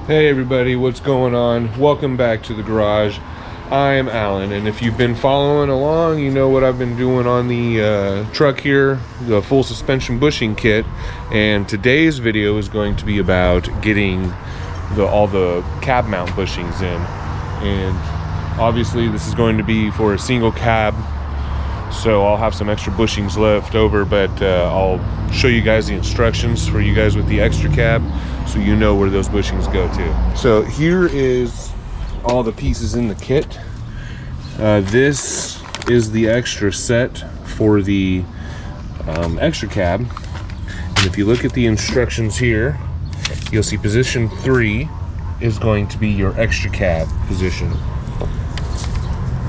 Hey everybody, what's going on? Welcome back to the garage. I'm Alan, and if you've been following along, you know what I've been doing on the truck here, the full suspension bushing kit. And today's video is going to be about getting all the cab mount bushings in. And obviously this is going to be for a single cab, so I'll have some extra bushings left over, but I'll show you guys the instructions for you guys with the extra cab so you know where those bushings go to. So here is all the pieces in the kit. This is the extra set for the extra cab. And if you look at the instructions here, you'll see position 3 is going to be your extra cab position.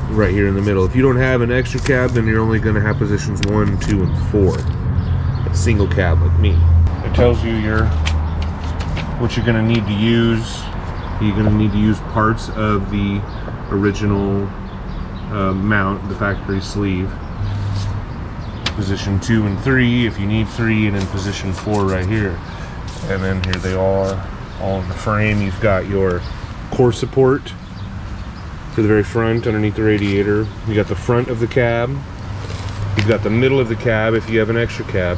Right here in the middle. If you don't have an extra cab, then you're only going to have positions 1, 2, and 4. A single cab like me. It tells you what you're going to need to use. You're going to need to use parts of the original mount, the factory sleeve. Position 2 and 3 if you need 3, and then position 4 right here. And then here they are, all in the frame. You've got your core support to the very front underneath the radiator. You got the front of the cab. You've got the middle of the cab if you have an extra cab.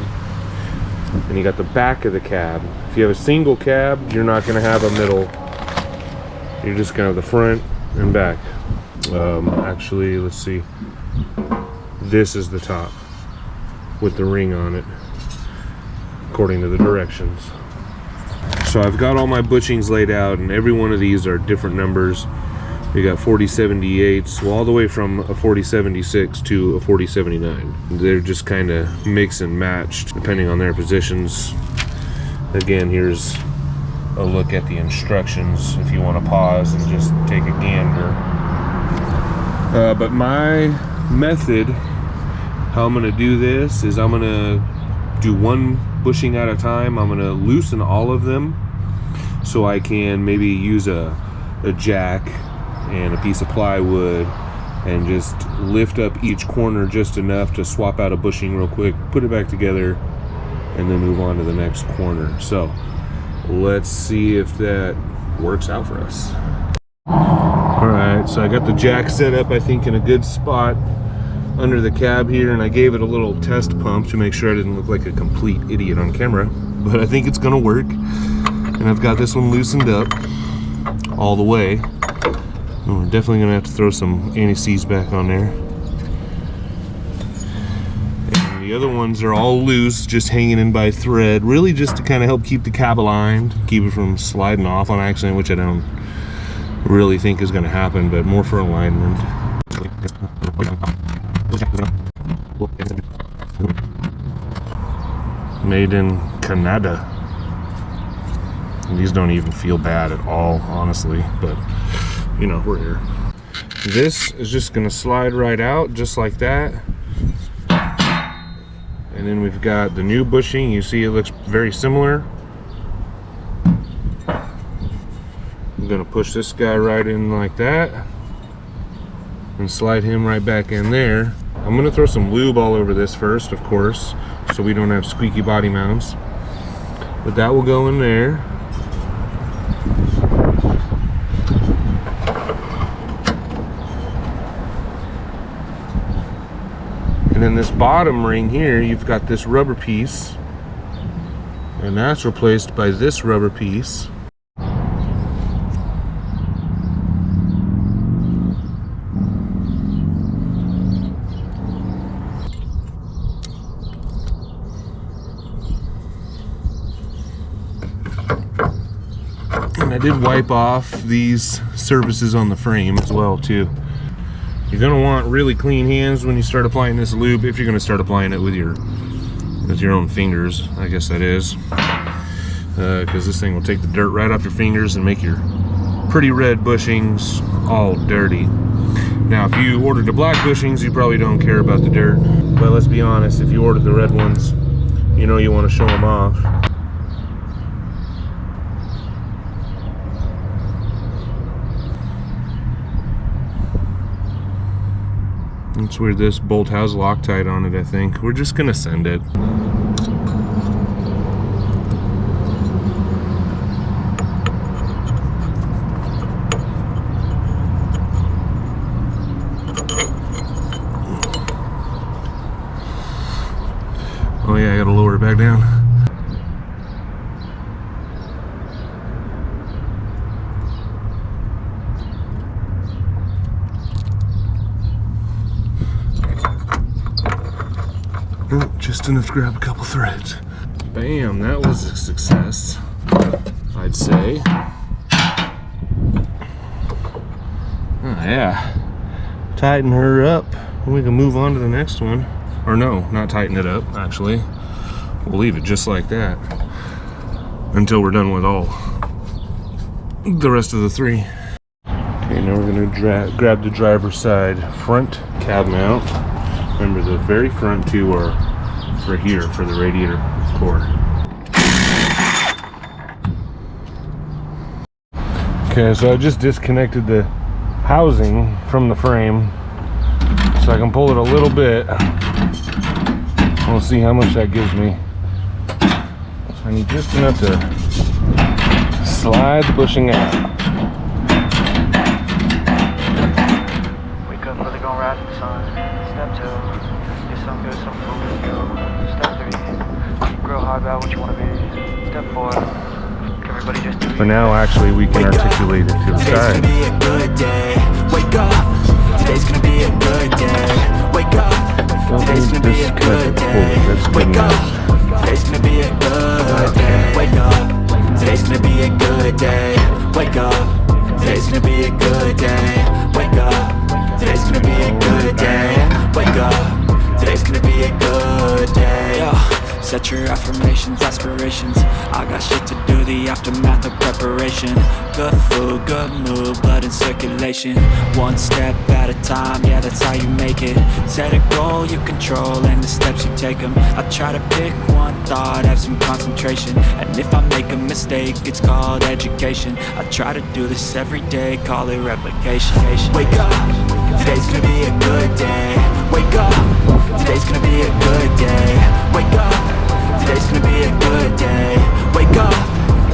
And you got the back of the cab. If you have a single cab, you're not going to have a middle. You're just going to have the front and back. Actually, let's see. This is the top with the ring on it, according to the directions. So I've got all my bushings laid out, and every one of these are different numbers. You got 4078s, well, all the way from a 4076 to a 4079. They're just kind of mix and matched depending on their positions. Again, here's a look at the instructions if you want to pause and just take a gander. But my method, how I'm going to do this, is I'm going to do one bushing at a time. I'm going to loosen all of them so I can maybe use a jack and a piece of plywood and just lift up each corner just enough to swap out a bushing real quick, put it back together, and then move on to the next corner. So let's see if that works out for us. Alright, so I got the jack set up, I think, in a good spot under the cab here, and I gave it a little test pump to make sure I didn't look like a complete idiot on camera, but I think it's gonna work. And I've got this one loosened up all the way. And we're definitely gonna have to throw some anti-seize back on there. And the other ones are all loose, just hanging in by thread, really just to kind of help keep the cab aligned, keep it from sliding off on accident, which I don't really think is gonna happen, but more for alignment. Made in Canada. And these don't even feel bad at all, honestly, but you know, we're here. This is just gonna slide right out just like that. And then we've got the new bushing. You see it looks very similar. I'm gonna push this guy right in like that and slide him right back in there. I'm gonna throw some lube all over this first, of course, so we don't have squeaky body mounts. But that will go in there. And then this bottom ring here, you've got this rubber piece, and that's replaced by this rubber piece. And I did wipe off these surfaces on the frame as well too. You're gonna want really clean hands when you start applying this lube, if you're gonna start applying it with your own fingers, I guess that is, because this thing will take the dirt right off your fingers and make your pretty red bushings all dirty. Now, if you ordered the black bushings, you probably don't care about the dirt, but let's be honest, if you ordered the red ones, you know you want to show them off. That's where this bolt has Loctite on it, I think. We're just gonna send it. just enough to grab a couple threads. Bam, that was a success, I'd say. Oh yeah. Tighten her up, and we can move on to the next one. Or no, not tighten it up, actually. We'll leave it just like that until we're done with all the rest of the three. Okay, now we're gonna grab the driver's side front cab mount. Remember, the very front two are for here, for the radiator core. Okay, so I just disconnected the housing from the frame, so I can pull it a little bit. We'll see how much that gives me. So I need just enough to slide the bushing out. Wake up, really gonna rise in the sun. Step 2, get some good, some food with you. Step 3, grow hard about what you wanna be. Step 4, everybody just do. For now, actually, we can articulate it to the Today's side. gonna be a good day. Wake up. Today's gonna be a good day. Wake up. Today's gonna be a good day. Wake up. Today's gonna be a good day. Wake up. Today's gonna be a good day. Wake up. Today's gonna be a good day. Wake up. Today's gonna be a good day. Wake up. Today's gonna be a good day. Yo, set your affirmations, aspirations. I got shit to do, the aftermath of preparation. Good food, good mood, blood in circulation. One step at a time, yeah, that's how you make it. Set a goal you control and the steps you take them. I try to pick one thought, have some concentration. And if I make a mistake, it's called education. I try to do this every day, call it replication. Wake up, today's gonna be a good day. Wake up, today's gonna be a good day. Wake up, today's gonna be a good day. Wake up,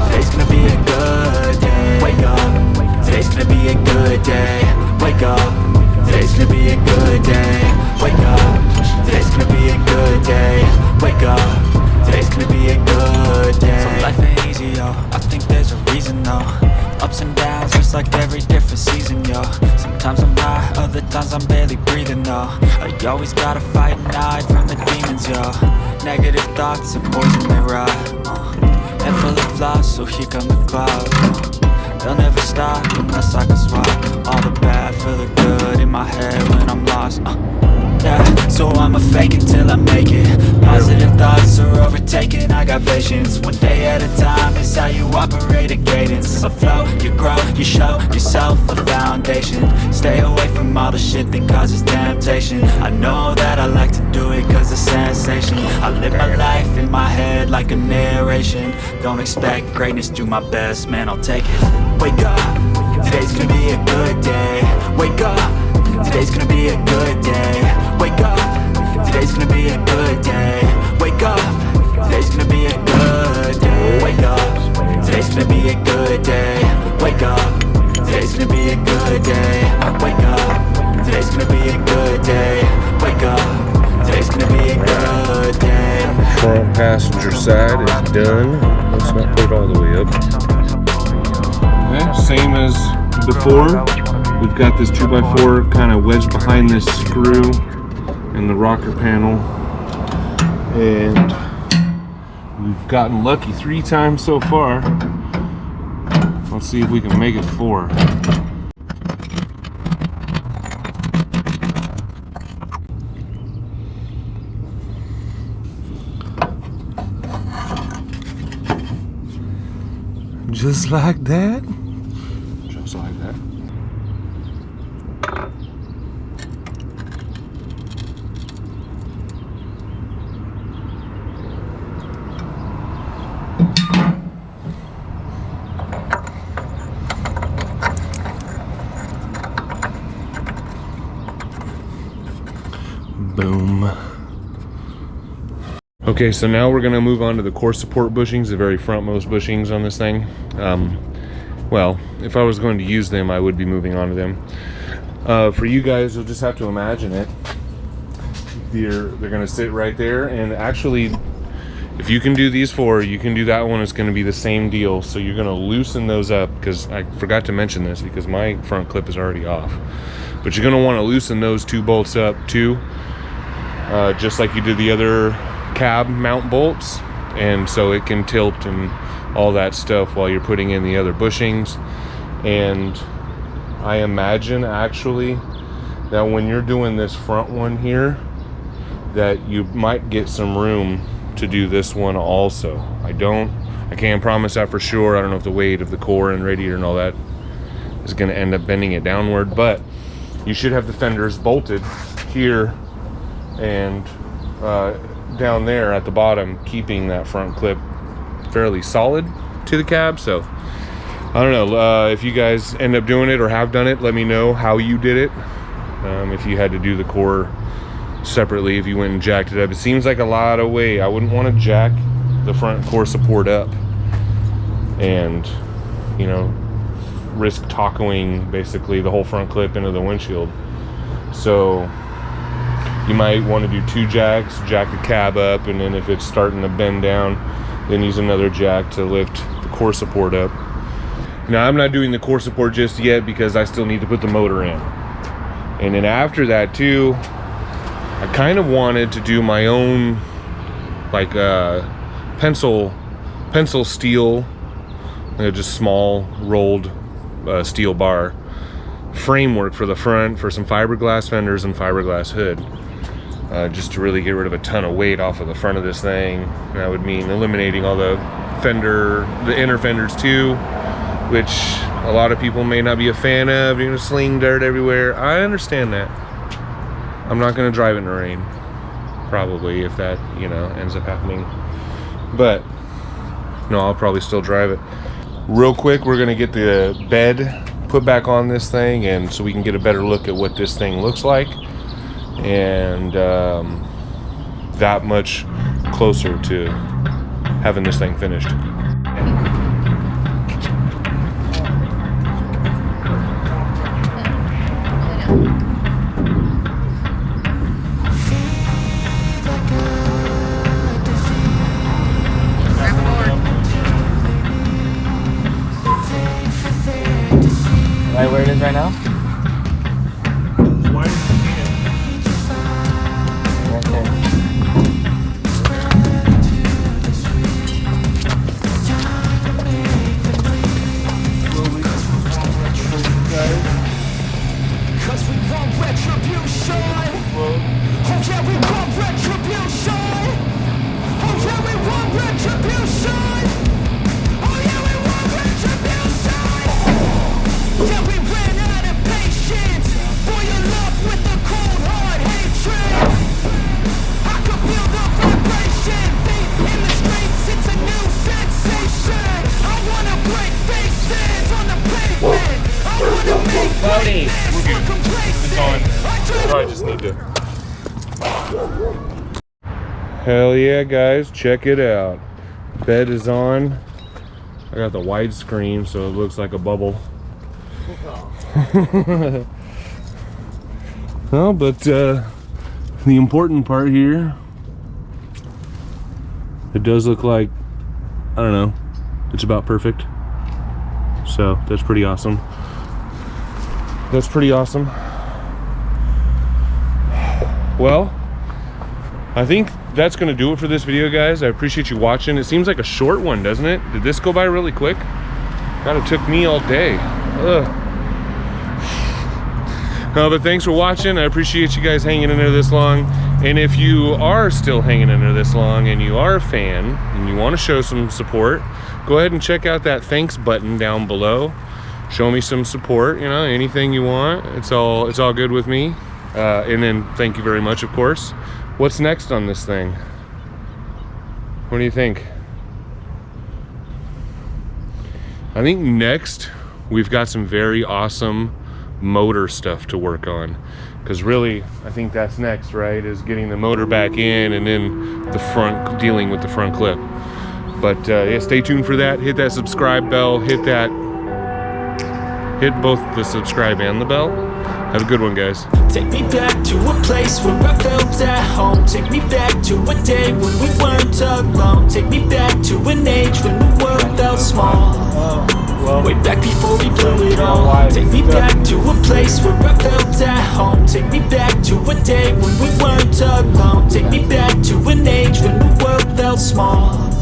today's gonna be a good day. Wake up, today's gonna be a good day. Wake up, today's gonna be a good day. Wake up, today's gonna be a good day. Wake up, today's gonna be a good day. So life ain't easy, yo, I think there's a reason though. Ups and downs, just like every different season, yo. Sometimes I'm high, other times I'm barely breathing, though. You always gotta fight and hide from the demons, yo. Negative thoughts are poison, they rot. Head full of flaws, so here come the clouds. They'll never stop unless I can swap all the bad for the good in my head when I'm lost. Yeah, so I'ma fake it till I make it. Positive thoughts are overtaken, I got patience. One day at a time is how you operate a cadence. A flow, you grow, you show yourself a foundation. Stay away from all the shit that causes temptation. I know that I like to do it cause it's sensation. I live my life in my head like a narration. Don't expect greatness, do my best, man, I'll take it. Wake up, today's gonna be a good day. Wake up, today's gonna be a good day. Wake up, today's gonna be a good day. Wake up, today's gonna be a good day. Wake up, today's gonna be a good day. Wake up, today's gonna be a good day. Wake up, today's gonna be a good day. Wake up, today's gonna be a good day. Front passenger side is done. Let's not put it all the way up. Okay, same as before. We've got this 2x4 kind of wedged behind this screw in the rocker panel, and we've gotten lucky 3 times so far. Let's see if we can make it 4. Just like that. Just like that. Boom. Okay, so now we're going to move on to the core support bushings, the very frontmost bushings on this thing. Well, if I was going to use them, I would be moving on to them. For you guys, you'll just have to imagine it. They're going to sit right there, and actually, if you can do these 4, you can do that one. It's going to be the same deal. So you're going to loosen those up, because I forgot to mention this because my front clip is already off. But you're going to want to loosen those 2 bolts up too, just like you did the other cab mount bolts, and so it can tilt and all that stuff while you're putting in the other bushings. And I imagine actually that when you're doing this front one here, that you might get some room to do this one also. I can't promise that for sure. I don't know if the weight of the core and radiator and all that is going to end up bending it downward, but you should have the fenders bolted here and down there at the bottom, keeping that front clip fairly solid to the cab. So I don't know, if you guys end up doing it or have done it, let me know how you did it. If you had to do the core separately, if you went and jacked it up. It seems like a lot of weight. I wouldn't want to jack the front core support up and, you know, risk tacoing basically the whole front clip into the windshield. So you might want to do 2 jacks, jack the cab up, and then if it's starting to bend down, then use another jack to lift the core support up. Now I'm not doing the core support just yet because I still need to put the motor in. And then after that too, I kind of wanted to do my own like pencil steel, just small rolled steel bar framework for the front for some fiberglass fenders and fiberglass hood, just to really get rid of a ton of weight off of the front of this thing. And that would mean eliminating all the inner fenders too, which a lot of people may not be a fan of. You're gonna sling dirt everywhere. I understand that. I'm not gonna drive it in the rain, probably, if that, you know, ends up happening. But no, I'll probably still drive it. Real quick, we're gonna get the bed put back on this thing, and so we can get a better look at what this thing looks like, and that much closer to having this thing finished. Right where it is right now? As wide as you can. Right there. Cause we want retribution. Oh yeah, we want retribution. Oh yeah, we want retribution. Oh yeah, we want retribution. Yeah, we ran out of patience. Boil up with the cold hard hatred. I can feel the vibration. Feet in the streets, it's a new sensation. I wanna break faces on the pavement. I wanna make Cody, we're good. It's on. Probably just need to. Hell yeah, guys, check it out. Bed is on. I got the widescreen so it looks like a bubble. Well, but the important part here, it does look like, I don't know, it's about perfect. So that's pretty awesome. That's pretty awesome. Well, I think that's gonna do it for this video, guys. I appreciate you watching. It seems like a short one, doesn't it? Did this go by really quick? God, it took me all day. Ugh. No, but thanks for watching. I appreciate you guys hanging in there this long. And if you are still hanging in there this long and you are a fan and you want to show some support, go ahead and check out that thanks button down below. Show me some support, you know, anything you want. It's all good with me. And then thank you very much, of course. What's next on this thing? What do you think? I think next we've got some very awesome motor stuff to work on, because really I think that's next, right, is getting the motor back in and then the front, dealing with the front clip. But yeah, stay tuned for that. Hit that subscribe bell, hit both the subscribe and the bell. Have a good one, guys. Take me back to a place where I felt at home. Take me back to a day when we weren't alone. Take me back to an age when the world felt small. Way back before we blew it all. Take me back to a place where I felt at home. Take me back to a day when we weren't alone. Take me back to an age when the world felt small.